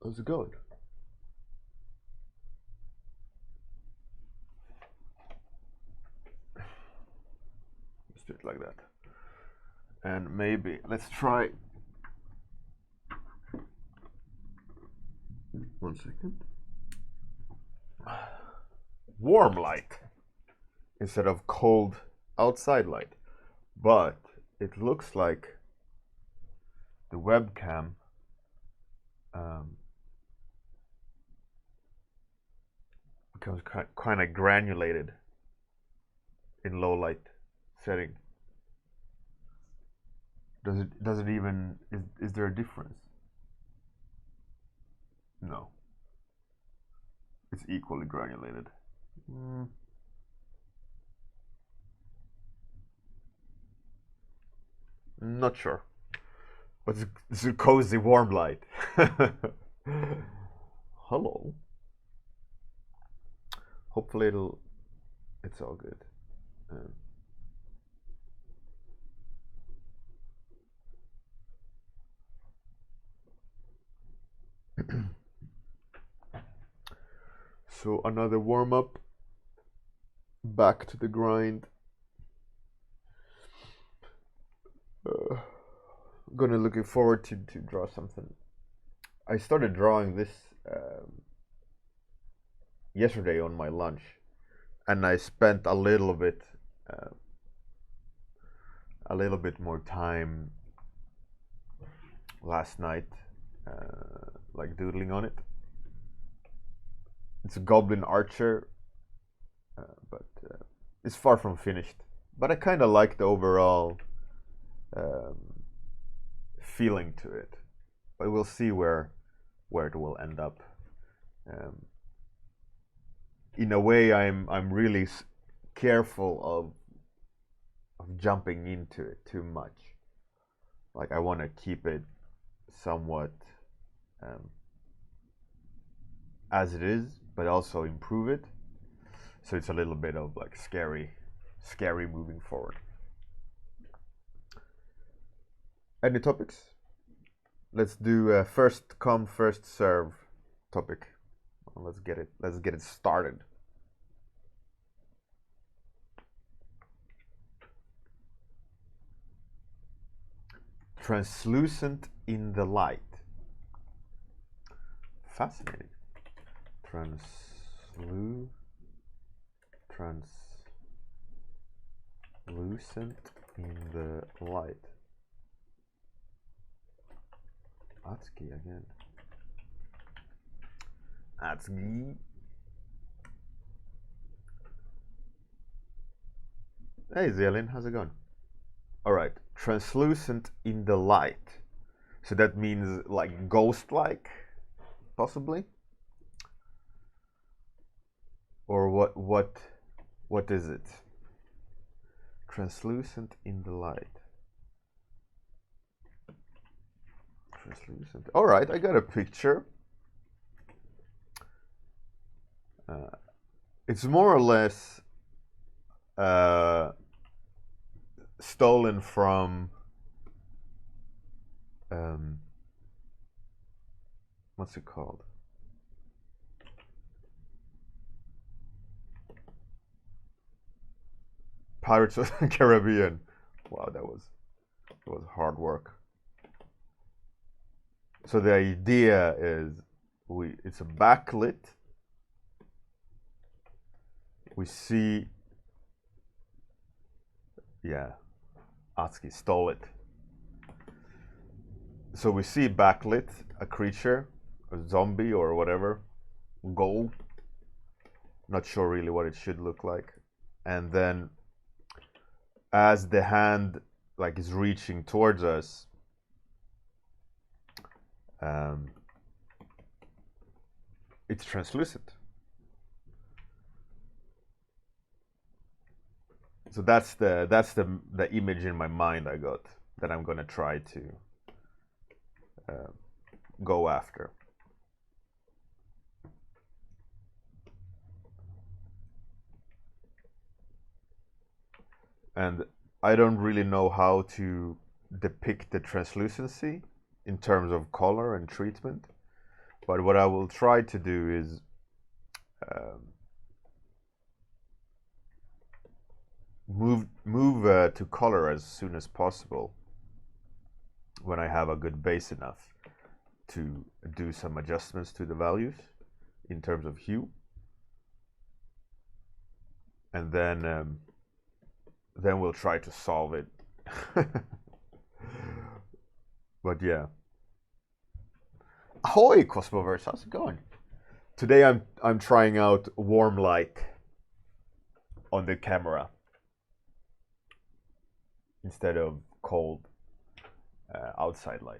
How's it going? Let's do it like that. And maybe let's try. One second. Warm light instead of cold outside light. But it looks like the webcam becomes kind of granulated in low light setting. Does it even is there a difference? No. It's equally granulated. Not sure. But it's a cozy warm light. Hello. Hopefully it's all good. So another warm up. Back to the grind. Gonna looking forward to draw something. I started drawing this yesterday on my lunch, and I spent a little bit more time last night, like doodling on it. It's a goblin archer, but it's far from finished. But I kind of like the overall feeling to it. But we'll see where it will end up. In a way, I'm really careful of jumping into it too much. Like I want to keep it somewhat as it is, but also improve it. So it's a little bit of like scary moving forward. Any topics? Let's do first come first serve topic. Let's get it started. Translucent in the light. Fascinating. Translucent in the light. Atski again. Atski. Hey Zelin, how's it going? Alright, translucent in the light. So that means like ghost-like, possibly? Or what is it? Translucent in the light. Translucent. All right, I got a picture. It's more or less stolen from what's it called? Pirates of the Caribbean. Wow, that was hard work. So the idea is it's a backlit. We see, yeah, Atsuki stole it. So we see backlit, a creature, a zombie or whatever, ghoul. Not sure really what it should look like. And then as the hand like is reaching towards us, it's translucent. So that's the image in my mind I got that I'm gonna try to go after. And I don't really know how to depict the translucency in terms of color and treatment, But what I will try to do is move to color as soon as possible when I have a good base enough to do some adjustments to the values in terms of hue, and then we'll try to solve it. But yeah. Ahoy, Cosmoverse, how's it going? Today I'm trying out warm light on the camera instead of cold outside light.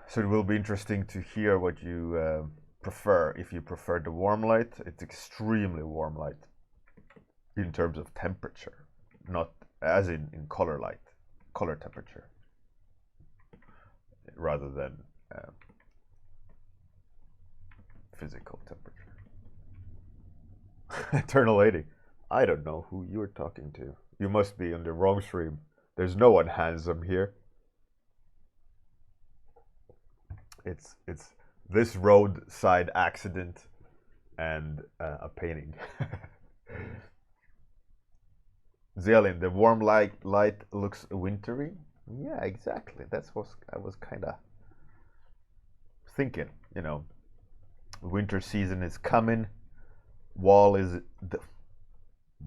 So it will be interesting to hear what you prefer. If you prefer the warm light, it's extremely warm light in terms of temperature, not as in color light, color temperature, rather than physical temperature. Eternal 80. I don't know who you're talking to. You must be on the wrong stream. There's no one handsome here. It's this roadside accident and a painting. Zelin, the warm light looks wintry. Yeah, exactly. That's what I was kind of thinking. You know, winter season is coming. Wall is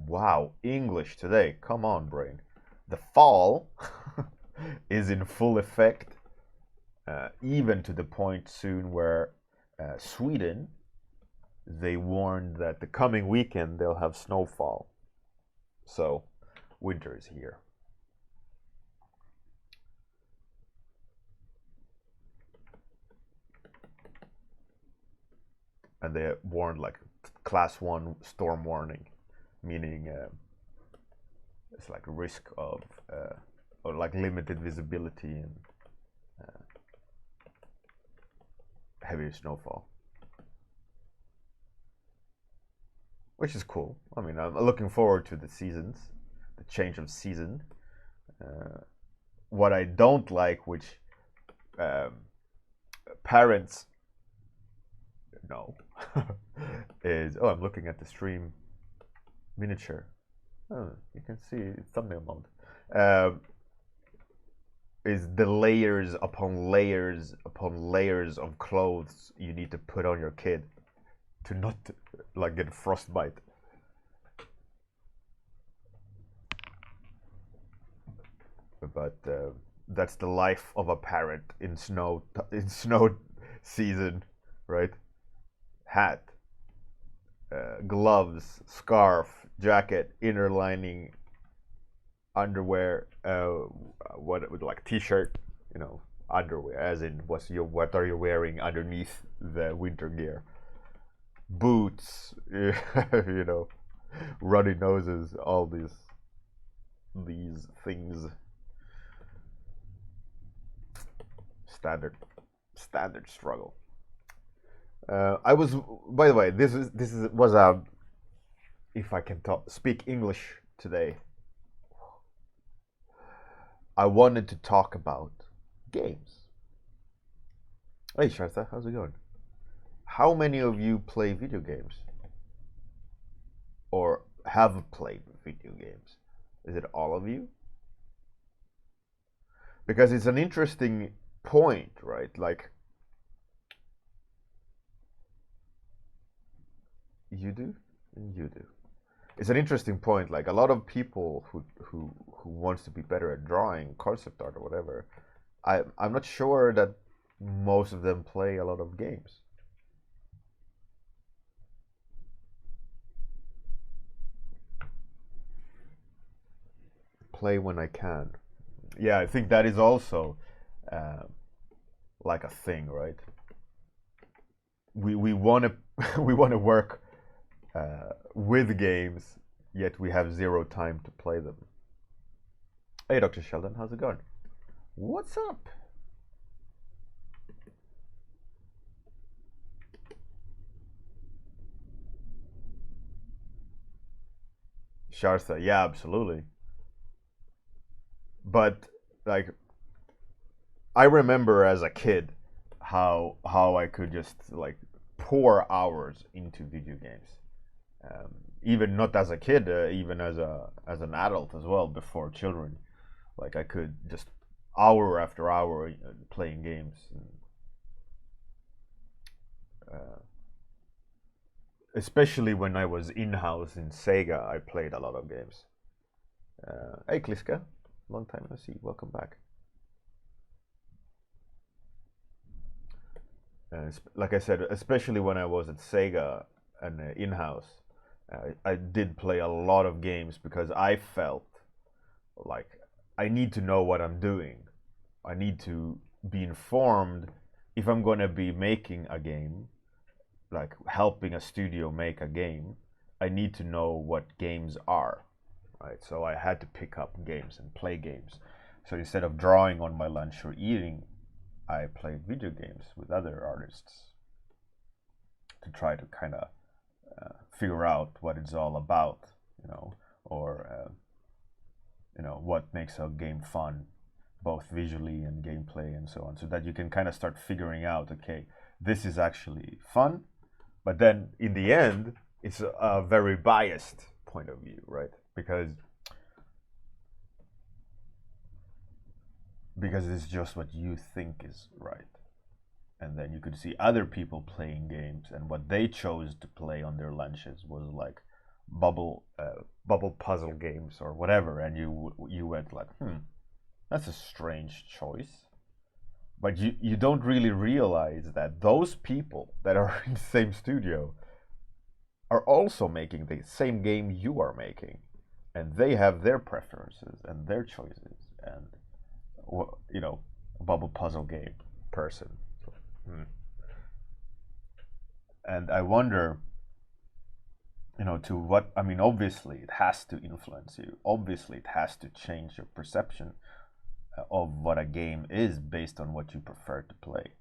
wow, English today. Come on, brain. The fall is in full effect. Even to the point soon where Sweden, they warned that the coming weekend they'll have snowfall. So winter is here. And they warned like class 1 storm warning, meaning it's like a risk of or like limited visibility and heavy snowfall, which is cool. I mean, I'm looking forward to the seasons, the change of season. What I don't like, which parents know, is I'm looking at the stream miniature. Oh, you can see it's thumbnail mode. Is the layers upon layers upon layers of clothes you need to put on your kid to not like get frostbite. But that's the life of a parent in snow season, right? Hat, gloves, scarf, jacket, inner lining, underwear, what with like t-shirt, you know, underwear, as in what are you wearing underneath the winter gear? Boots, you know, runny noses, all these things. Standard struggle. I was, by the way, this was a, if I can speak English today, I wanted to talk about games. Hey Shartha, how's it going? How many of you play video games? Or have played video games? Is it all of you? Because it's an interesting point, right? Like, you do? You do. It's an interesting point. Like, a lot of people who wants to be better at drawing, concept art or whatever, I'm not sure that most of them play a lot of games. Play when I can. Yeah, I think that is also like a thing, right? We want to we want to work with games, yet we have zero time to play them. Hey, Dr. Sheldon, how's it going? What's up? Shartha, yeah, absolutely. But like, I remember as a kid how I could just like pour hours into video games, even not as a kid, even as an adult as well, before children. Like I could just hour after hour playing games. Uh, Especially when I was in-house in Sega, I played a lot of games. Hey Kliska, long time no see, welcome back. Like I said, especially when I was at Sega and in-house, I did play a lot of games because I felt like I need to know what I'm doing. I need to be informed if I'm going to be making a game, like helping a studio make a game. I need to know what games are, right? So I had to pick up games and play games. So instead of drawing on my lunch or eating, I played video games with other artists to try to kind of figure out what it's all about, or what makes a game fun, both visually and gameplay and so on, so that you can kind of start figuring out, okay, this is actually fun, but then in the end, it's a very biased point of view, right? Because it's just what you think is right. And then you could see other people playing games, and what they chose to play on their lunches was like bubble puzzle games or whatever, and you went like, that's a strange choice. But you don't really realize that those people that are in the same studio are also making the same game you are making, and they have their preferences and their choices, and a bubble puzzle game person. And I wonder, to what, I mean, obviously it has to influence you. Obviously it has to change your perception of what a game is based on what you prefer to play.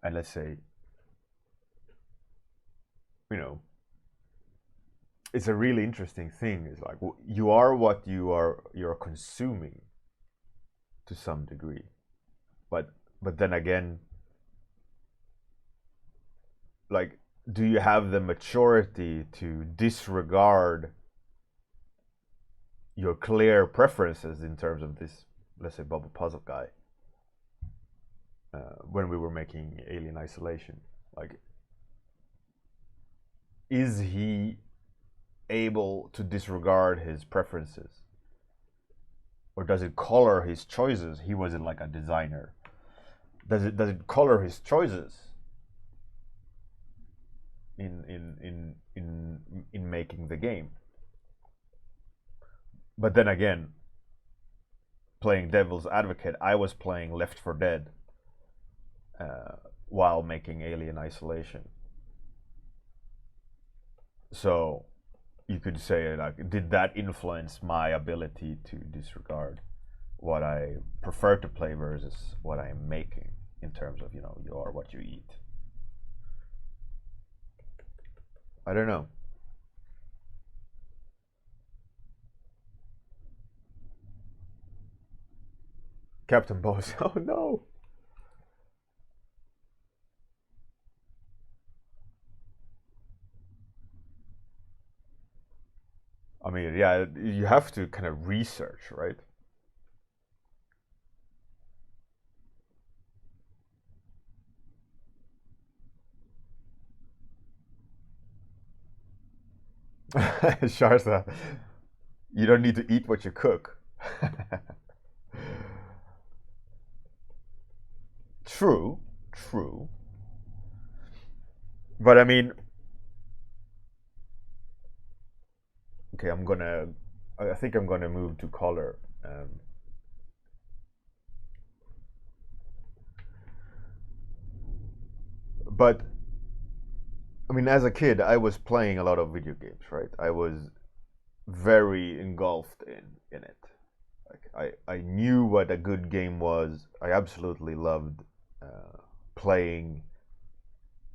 And let's say, it's a really interesting thing. It's like you are what you're consuming to some degree. But then again, like, do you have the maturity to disregard your clear preferences in terms of this, let's say, bubble puzzle guy, when we were making Alien Isolation? Like, is he able to disregard his preferences, or does it color his choices? He wasn't like a designer. Does it color his choices in making the game? But then again, playing devil's advocate, I was playing Left 4 Dead while making Alien Isolation. So you could say, like, did that influence my ability to disregard what I prefer to play versus what I'm making, in terms of, you are what you eat? I don't know. Captain Boss. Oh no. I mean, yeah, you have to kind of research, right? Sharza, you don't need to eat what you cook. True, true. But I mean, okay, I think I'm gonna move to color. But I mean, as a kid, I was playing a lot of video games, right? I was very engulfed in it. Like, I knew what a good game was. I absolutely loved playing,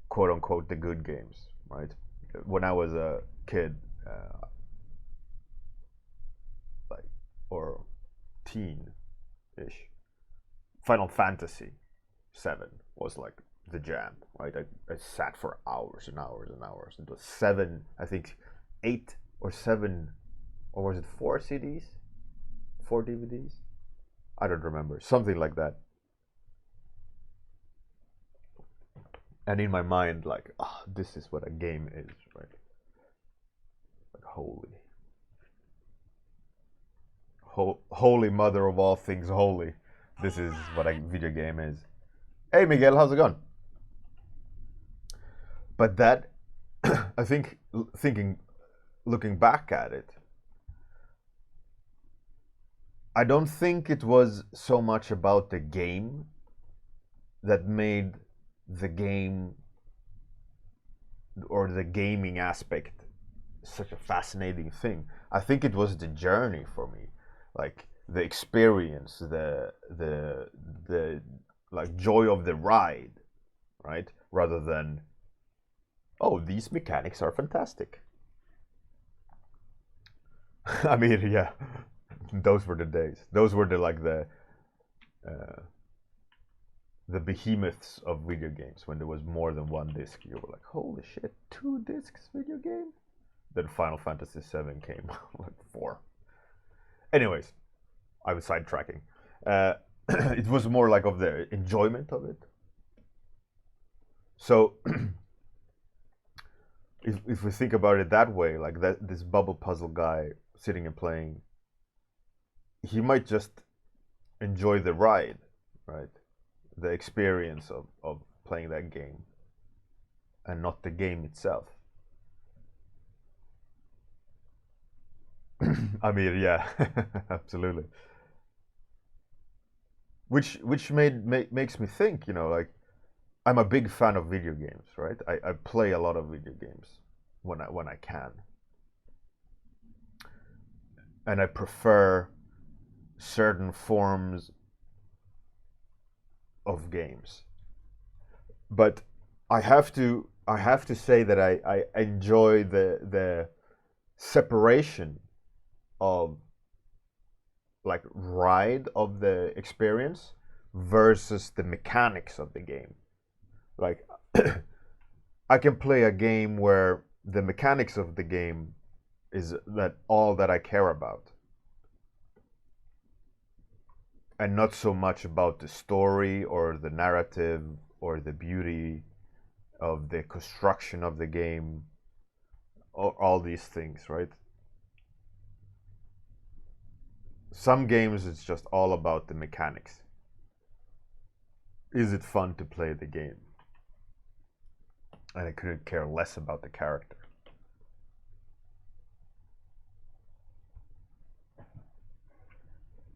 quote unquote, the good games, right? When I was a kid, or teen-ish, Final Fantasy 7 was like the jam, right? I sat for hours and hours and hours. It was 7, I think 8 or 7, or was it 4 CDs? 4 DVDs? I don't remember. Something like that. And in my mind, like, oh, this is what a game is, right? Like, holy mother of all things holy. This is what a video game is. Hey, Miguel, how's it going? But that, I think, looking back at it, I don't think it was so much about the game that made the game or the gaming aspect such a fascinating thing. I think it was the journey for me, like the experience, the like joy of the ride, right? Rather than, oh, these mechanics are fantastic. I mean, yeah, those were the days. Those were the behemoths of video games when there was more than one disc. You were like, holy shit, 2 discs video game? Then Final Fantasy VII came, like 4. Anyways, I was sidetracking. It was more like of the enjoyment of it. So, if we think about it that way, like that, this bubble puzzle guy sitting and playing, he might just enjoy the ride, right? The experience of playing that game, and not the game itself. I mean, yeah, absolutely. Which makes me think, like, I'm a big fan of video games, right? I play a lot of video games when I can, and I prefer certain forms of games. But I have to say that I enjoy the separation of, like, ride of the experience versus the mechanics of the game. Like, I can play a game where the mechanics of the game is that all that I care about, and not so much about the story or the narrative or the beauty of the construction of the game, or all these things, right? Some games, it's just all about the mechanics. Is it fun to play the game? And I couldn't care less about the character.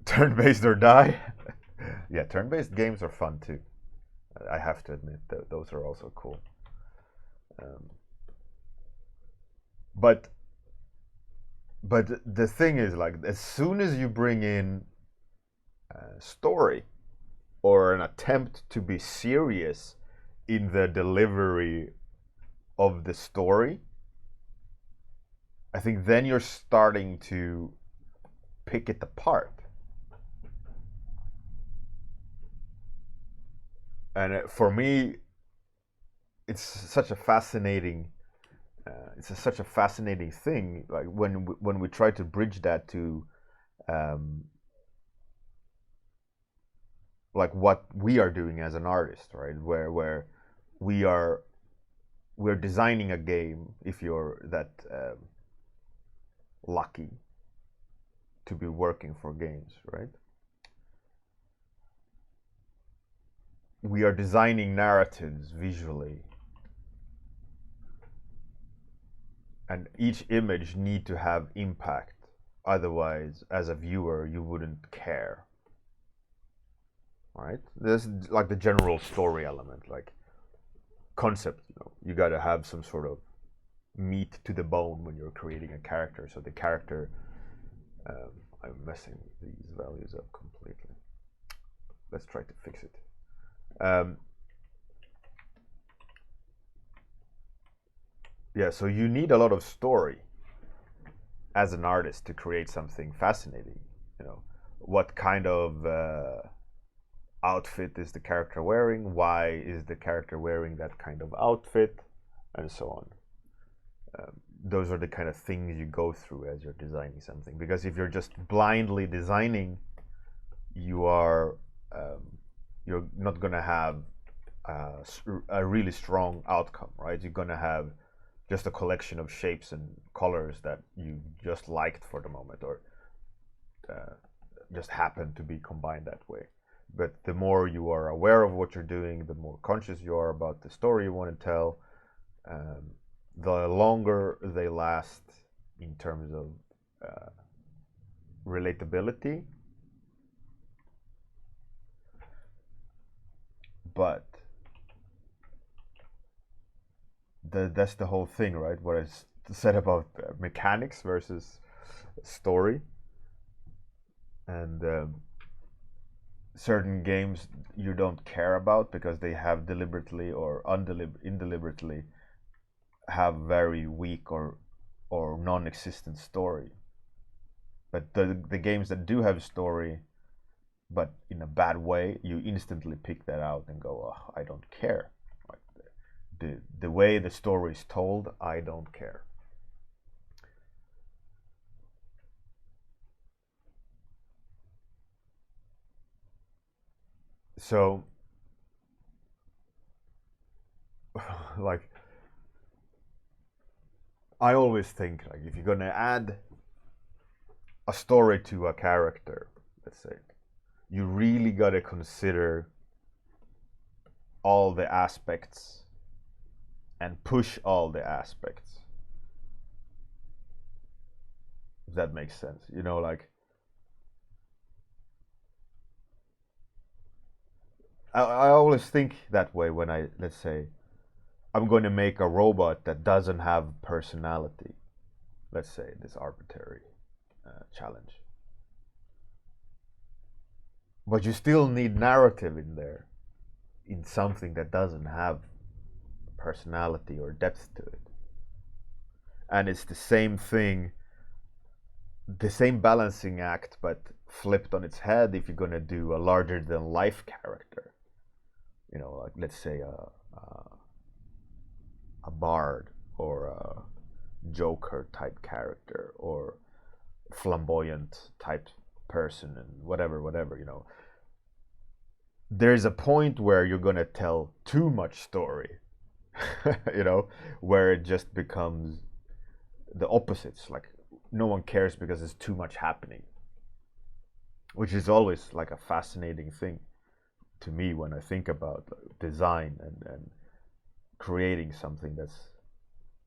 Turn-based or die? Yeah, turn-based games are fun too. I have to admit that those are also cool. But the thing is, like, as soon as you bring in story or an attempt to be serious in the delivery of the story, I think then you're starting to pick it apart. And for me, it's such a fascinating such a fascinating thing, like when we try to bridge that to like what we are doing as an artist, right? Where we're designing a game, if you're that lucky to be working for games, right? We are designing narratives visually, and each image need to have impact. Otherwise, as a viewer, you wouldn't care, right? There's like the general story element, like concept. You got to have some sort of meat to the bone when you're creating a character. So the character, I'm messing these values up completely. Let's try to fix it. Yeah, so you need a lot of story as an artist to create something fascinating. What kind of outfit is the character wearing, why is the character wearing that kind of outfit, and so on. Those are the kind of things you go through as you're designing something, because if you're just blindly designing, you're not going to have a really strong outcome, right? You're going to have just a collection of shapes and colors that you just liked for the moment, or just happened to be combined that way. But the more you are aware of what you're doing, the more conscious you are about the story you want to tell, the longer they last in terms of relatability. But that's the whole thing, right? What I said about mechanics versus story. And certain games you don't care about because they have deliberately or indeliberately have very weak or non-existent story. But the games that do have story, but in a bad way, you instantly pick that out and go, oh, I don't care. Like the way the story is told, I don't care. So, like, I always think, like, if you're gonna add a story to a character, let's say, you really gotta consider all the aspects and push all the aspects. If that makes sense, you know, like, I always think that way when let's say, I'm going to make a robot that doesn't have personality. Let's say this arbitrary challenge. But you still need narrative in there, in something that doesn't have personality or depth to it. And it's the same thing, the same balancing act, but flipped on its head if you're going to do a larger than life character. You know, like, let's say a bard or a Joker type character or flamboyant type person and whatever, you know. There's a point where you're going to tell too much story, you know, where it just becomes the opposites. Like, no one cares because there's too much happening, which is always like a fascinating thing to me when I think about design and creating something that's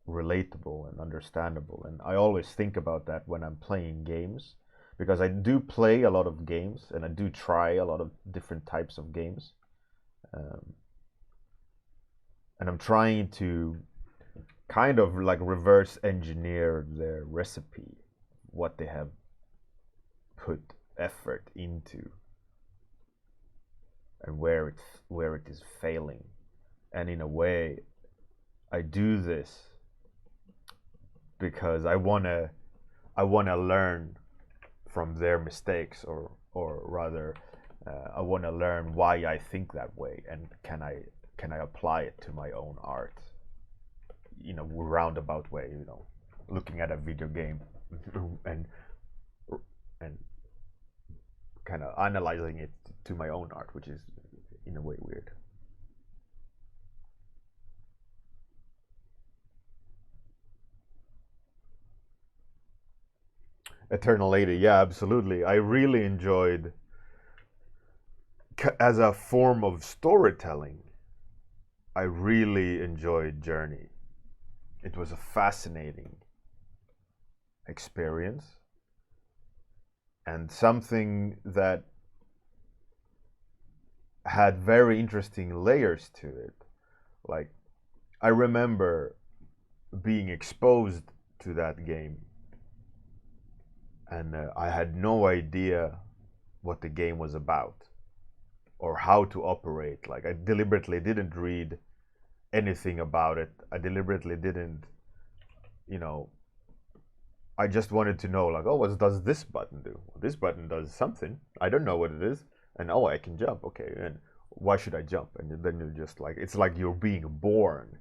relatable and understandable. And I always think about that when I'm playing games, because I do play a lot of games and I do try a lot of different types of games, and I'm trying to kind of like reverse engineer their recipe, what they have put effort into and where it is failing. And in a way, I do this because I wanna learn from their mistakes, or rather, I wanna learn why I think that way, and can I apply it to my own art in a roundabout way, you know, looking at a video game and kind of analyzing it to my own art, which is in a way weird. Eternal Lady, yeah, absolutely. I really enjoyed, as a form of storytelling, I really enjoyed Journey. It was a fascinating experience and something that had very interesting layers to it. Like, I remember being exposed to that game, and I had no idea what the game was about or how to operate. Like, I deliberately didn't read anything about it. I deliberately didn't, you know, I just wanted to know, like, oh, what does this button do? This button does something. I don't know what it is. And oh, I can jump, okay, and why should I jump? And then you're just like, it's like you're being born.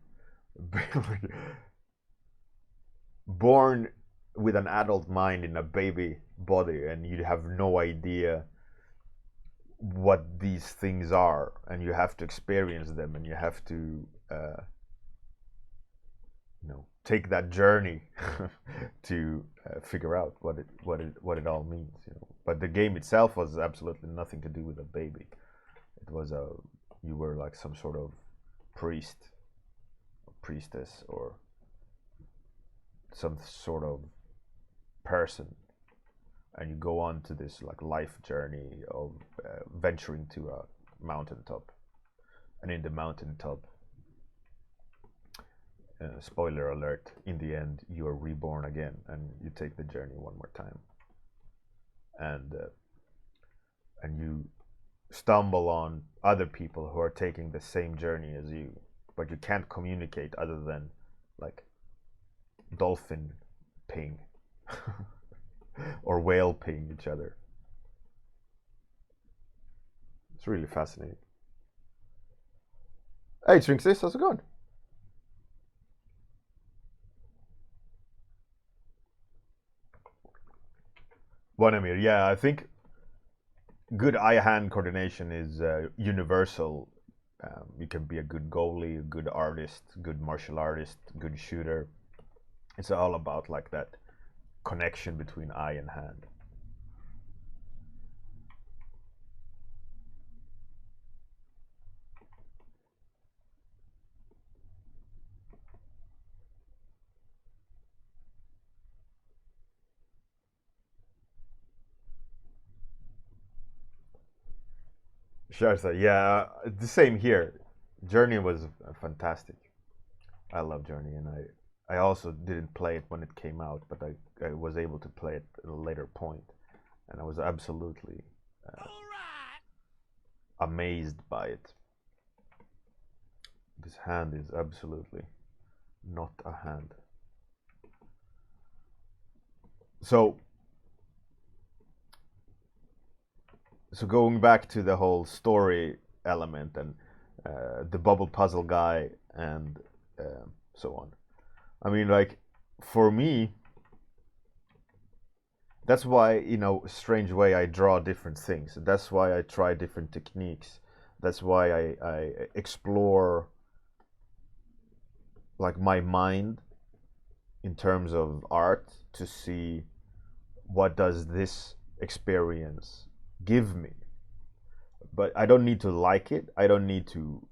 Born with an adult mind in a baby body, and you have no idea what these things are, and you have to experience them, and you have to take that journey to figure out what it all means. But the game itself was absolutely nothing to do with a baby. It was you were like some sort of priest, or priestess, or some sort of person, and you go on to this like life journey of venturing to a mountaintop, and in the mountaintop, spoiler alert, in the end you are reborn again, and you take the journey one more time, and you stumble on other people who are taking the same journey as you, but you can't communicate other than like dolphin ping or whale ping each other. It's really fascinating. Hey, Trinxis, how's it going? Bonamir, yeah, I think good eye-hand coordination is universal. You can be a good goalie, a good artist, good martial artist, good shooter. It's all about like that connection between eye and hand. Sharsa, yeah, the same here. Journey was fantastic. I love Journey, and I also didn't play it when it came out, but I was able to play it at a later point, and I was absolutely amazed by it. This hand is absolutely not a hand. So going back to the whole story element and the bubble puzzle guy and so on. I mean, like, for me, that's why, strange way, I draw different things. That's why I try different techniques. That's why I explore like my mind in terms of art to see what does this experience give me. But I don't need to like it. I don't need to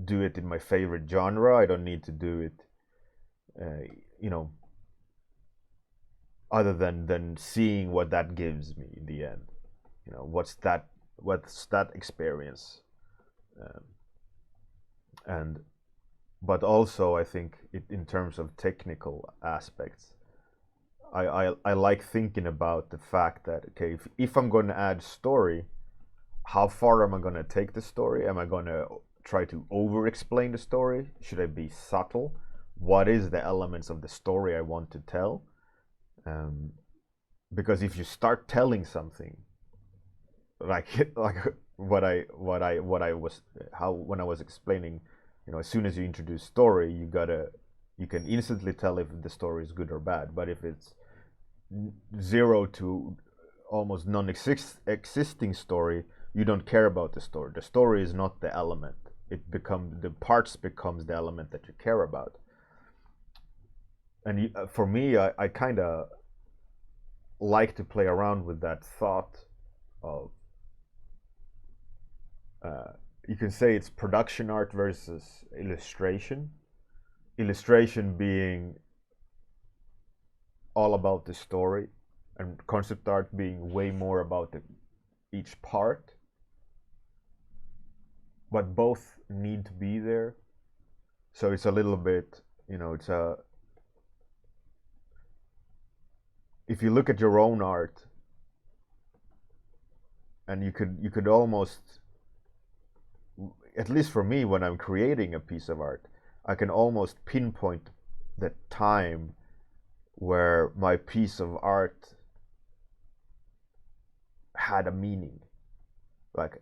do it in my favorite genre. I don't need to do it, other than seeing what that gives me in the end. What's that experience, and but also I think in terms of technical aspects, I like thinking about the fact that, okay, if I'm going to add story, how far am I going to take the story? Am I going to try to over explain the story? Should I be subtle? What is the elements of the story I want to tell? Because if you start telling something like when I was explaining, as soon as you introduce story, you can instantly tell if the story is good or bad. But if it's zero to almost non-existing story, you don't care about the story. The story is not the element. The parts becomes the element that you care about. And for me, I kind of like to play around with that thought of, you can say it's production art versus illustration. Illustration being all about the story, and concept art being way more about each part. But both need to be there. So it's a little bit, if you look at your own art, and you could almost, at least for me, when I'm creating a piece of art, I can almost pinpoint the time where my piece of art had a meaning. like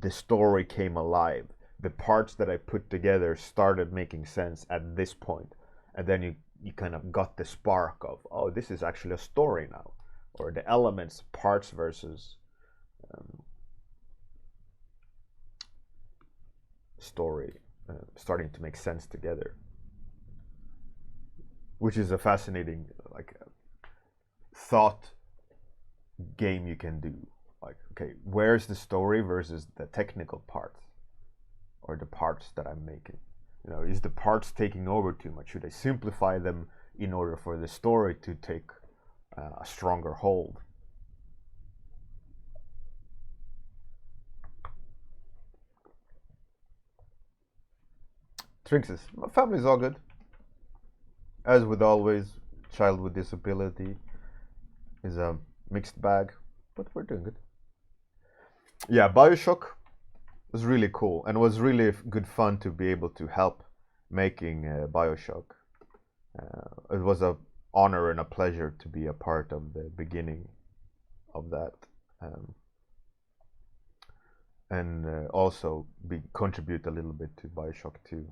the story came alive. The parts that I put together started making sense at this point, and then you kind of got the spark of, oh, this is actually a story now, or the elements, parts versus story, starting to make sense together, which is a fascinating like thought game you can do. Like, okay, where's the story versus the technical parts, or the parts that I'm making? You know, is the parts taking over too much? Should I simplify them in order for the story to take a stronger hold? Trinxes, my family's all good. As with always, child with disability is a mixed bag, but we're doing good. Yeah, Bioshock was really cool, and it was really good fun to be able to help making Bioshock. It was a honor and a pleasure to be a part of the beginning of that, and also contribute a little bit to Bioshock 2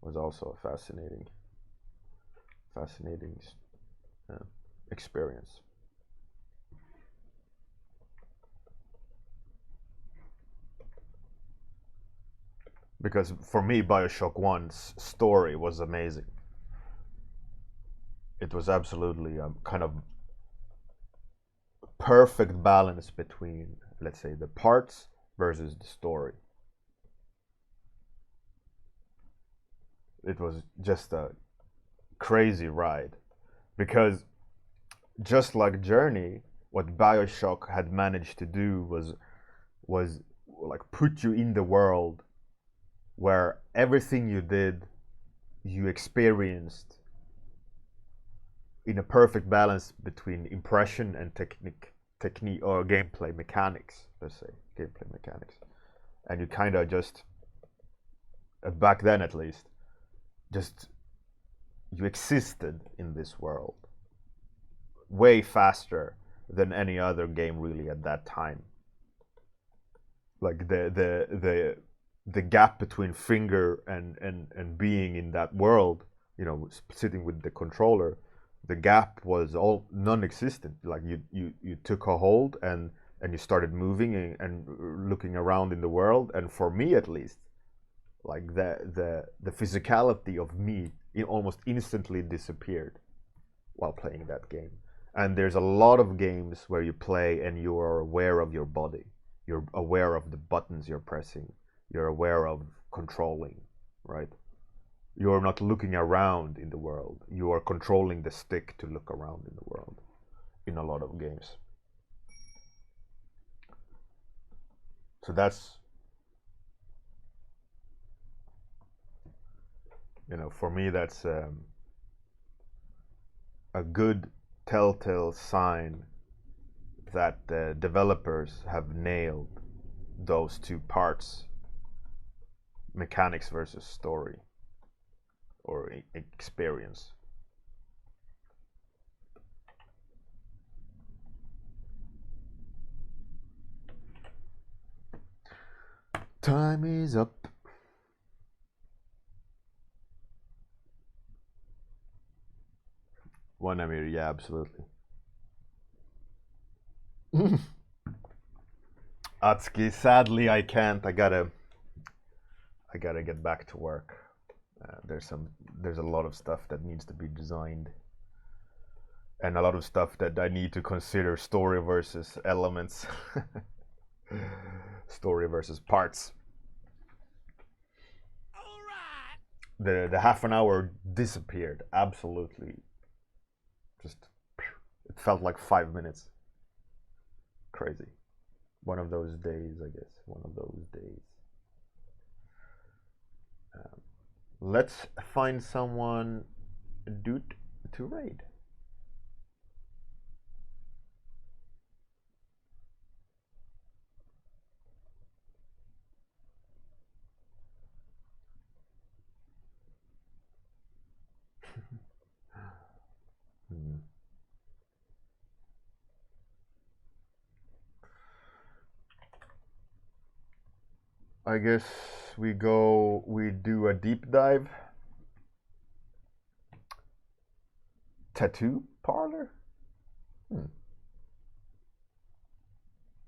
was also a fascinating experience. Because for me, Bioshock 1's story was amazing. It was absolutely a kind of perfect balance between, let's say, the parts versus the story. It was just a crazy ride, because just like Journey, what Bioshock had managed to do was like put you in the world where everything you did, you experienced in a perfect balance between impression and technique or gameplay mechanics. Let's say gameplay mechanics, and you kind of just back then at least, just you existed in this world way faster than any other game really at that time. Like the gap between finger and being in that world, you know, sitting with the controller, the gap was all non-existent. Like you took a hold and you started moving and looking around in the world, and for me at least, like the physicality of me almost instantly disappeared while playing that game. And there's a lot of games where you play and you are aware of your body, you're aware of the buttons you're pressing, you're aware of controlling, right? You're not looking around in the world, you are controlling the stick to look around in the world in a lot of games. So that's, you know, for me that's a good telltale sign that the developers have nailed those two parts, mechanics versus story or experience. Time is up. One Amir, yeah, absolutely. Atsuki, sadly I can't. I gotta get back to work. There's a lot of stuff that needs to be designed, and a lot of stuff that I need to consider story versus elements, story versus parts. The half an hour disappeared absolutely. Just it felt like 5 minutes. Crazy. One of those days, I guess. One of those days. Let's find someone, dude, to raid. I guess we do a deep dive. Tattoo parlor?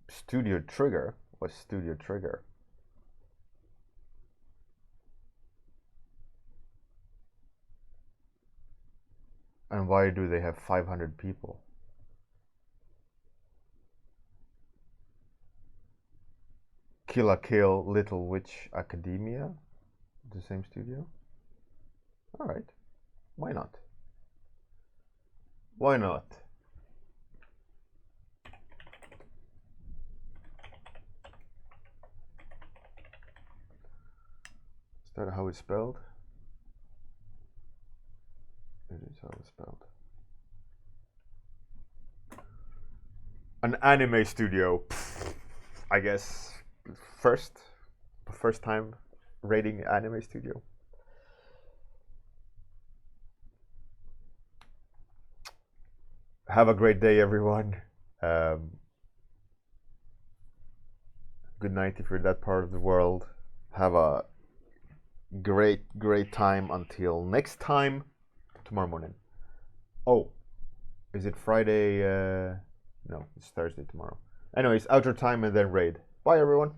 Studio Trigger? What's Studio Trigger? And why do they have 500 people? Kill la Kill, Little Witch Academia? The same studio? Alright. Why not? Why not? Is that how it's spelled? It is how it's spelled. An anime studio. I guess first time rating anime studio. Have a great day, everyone. Good night if you're in that part of the world. Have a great time until next time, tomorrow morning. Oh, is it Friday? No, it's Thursday tomorrow. Anyways, outro time and then raid. Bye, everyone.